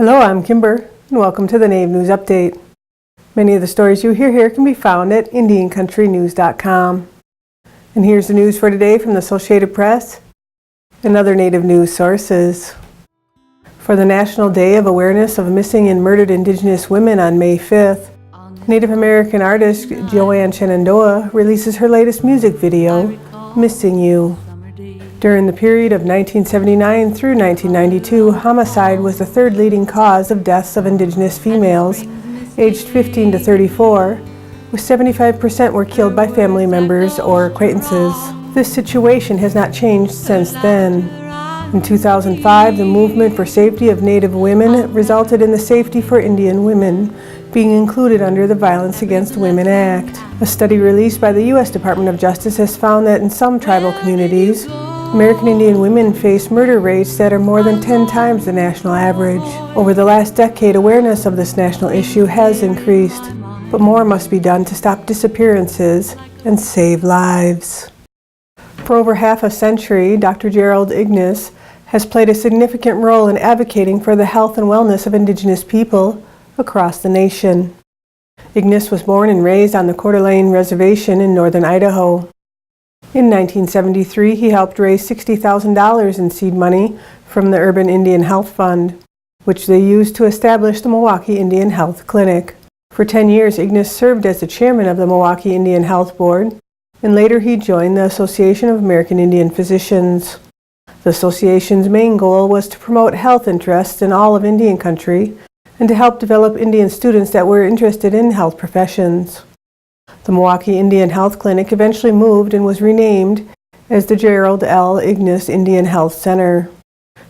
Hello, I'm Kimber, and welcome to the Native News Update. Many of the stories you hear here can be found at IndianCountryNews.com. And here's the news for today from the Associated Press and other Native news sources. For the National Day of Awareness of Missing and Murdered Indigenous Women on May 5th, Native American artist Joanne Shenandoah releases her latest music video, Missing You. During the period of 1979 through 1992, homicide was the third leading cause of deaths of Indigenous females aged 15 to 34, with 75% were killed by family members or acquaintances. This situation has not changed since then. In 2005, the movement for safety of Native women resulted in the Safety for Indian Women being included under the Violence Against Women Act. A study released by the U.S. Department of Justice has found that in some tribal communities, American Indian women face murder rates that are more than 10 times the national average. Over the last decade, awareness of this national issue has increased, but more must be done to stop disappearances and save lives. For over half a century, Dr. Gerald Ignace has played a significant role in advocating for the health and wellness of Indigenous people across the nation. Ignace was born and raised on the Courte Reservation in northern Idaho. In 1973, he helped raise $60,000 in seed money from the Urban Indian Health Fund, which they used to establish the Milwaukee Indian Health Clinic. For 10 years, Ignace served as the chairman of the Milwaukee Indian Health Board, and later he joined the Association of American Indian Physicians. The association's main goal was to promote health interests in all of Indian country and to help develop Indian students that were interested in health professions. The Milwaukee Indian Health Clinic eventually moved and was renamed as the Gerald L. Ignace Indian Health Center.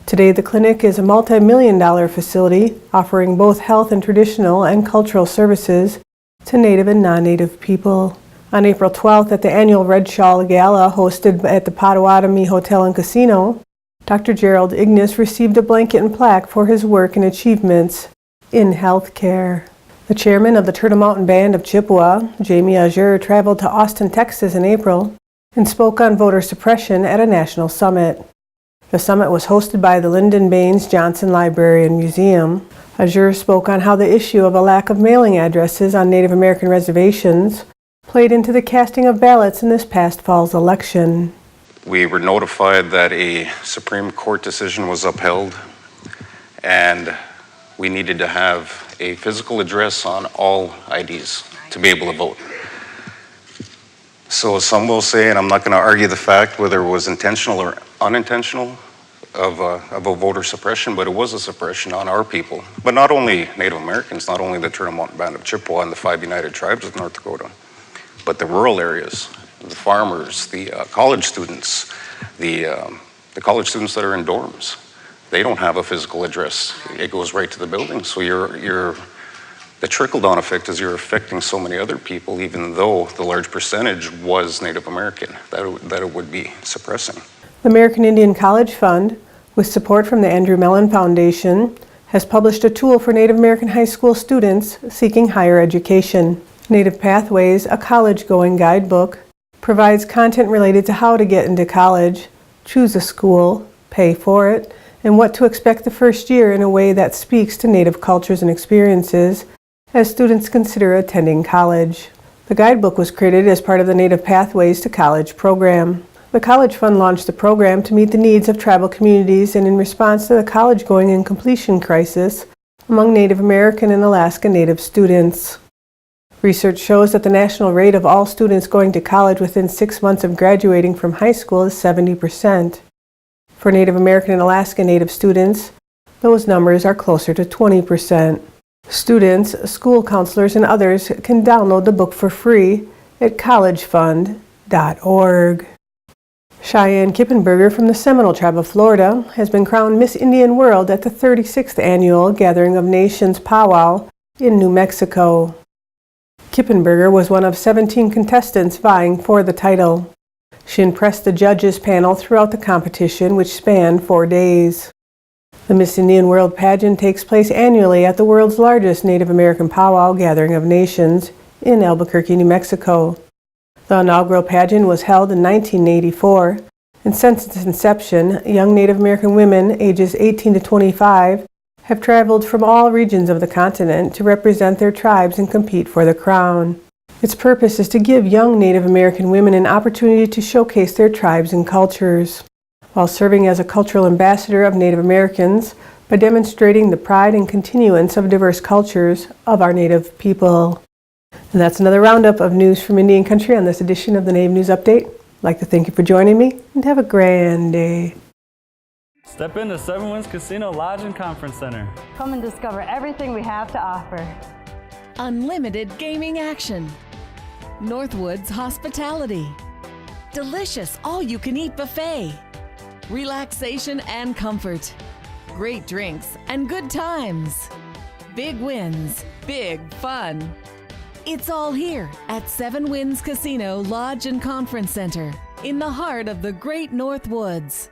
Today, the clinic is a multi-million-dollar facility offering both health and traditional and cultural services to Native and non-Native people. On April 12th, at the annual Red Shawl Gala hosted at the Potawatomi Hotel and Casino, Dr. Gerald Ignace received a blanket and plaque for his work and achievements in healthcare. The chairman of the Turtle Mountain Band of Chippewa, Jamie Azure, traveled to Austin, Texas in April and spoke on voter suppression at a national summit. The summit was hosted by the Lyndon Baines Johnson Library and Museum. Azure spoke on how the issue of a lack of mailing addresses on Native American reservations played into the casting of ballots in this past fall's election. We were notified that a Supreme Court decision was upheld, and we needed to have a physical address on all IDs to be able to vote. So some will say, and I'm not going to argue the fact whether it was intentional or unintentional of a voter suppression, but it was a suppression on our people. But not only Native Americans, not only the Turtle Mountain Band of Chippewa and the 5 United Tribes of North Dakota, but the rural areas, the farmers, the college students, the college students that are in dorms. They don't have a physical address. It goes right to the building. So the trickle-down effect is you're affecting so many other people, even though the large percentage was Native American, that it would be suppressing. The American Indian College Fund, with support from the Andrew Mellon Foundation, has published a tool for Native American high school students seeking higher education. Native Pathways, a college-going guidebook, provides content related to how to get into college, choose a school, pay for it, and what to expect the first year in a way that speaks to Native cultures and experiences as students consider attending college. The guidebook was created as part of the Native Pathways to College program. The College Fund launched the program to meet the needs of tribal communities and in response to the college-going and completion crisis among Native American and Alaska Native students. Research shows that the national rate of all students going to college within 6 months of graduating from high school is 70%. For Native American and Alaska Native students, those numbers are closer to 20%. Students, school counselors, and others can download the book for free at collegefund.org. Cheyenne Kippenberger from the Seminole Tribe of Florida has been crowned Miss Indian World at the 36th Annual Gathering of Nations Powwow in New Mexico. Kippenberger was one of 17 contestants vying for the title. She impressed the judges panel throughout the competition, which spanned 4 days. The Miss Indian World pageant takes place annually at the world's largest Native American powwow gathering of nations in Albuquerque, New Mexico. The inaugural pageant was held in 1984, and since its inception, young Native American women ages 18 to 25 have traveled from all regions of the continent to represent their tribes and compete for the crown. Its purpose is to give young Native American women an opportunity to showcase their tribes and cultures, while serving as a cultural ambassador of Native Americans by demonstrating the pride and continuance of diverse cultures of our Native people. And that's another roundup of news from Indian Country on this edition of the Native News Update. I'd like to thank you for joining me, and have a grand day. Step into Seven Winds Casino Lodge and Conference Center. Come and discover everything we have to offer. Unlimited gaming action. Northwoods hospitality. Delicious all-you-can-eat buffet. Relaxation and comfort. Great drinks and good times. Big wins, big fun. It's all here at Seven Winds Casino Lodge and Conference Center in the heart of the Great North Woods.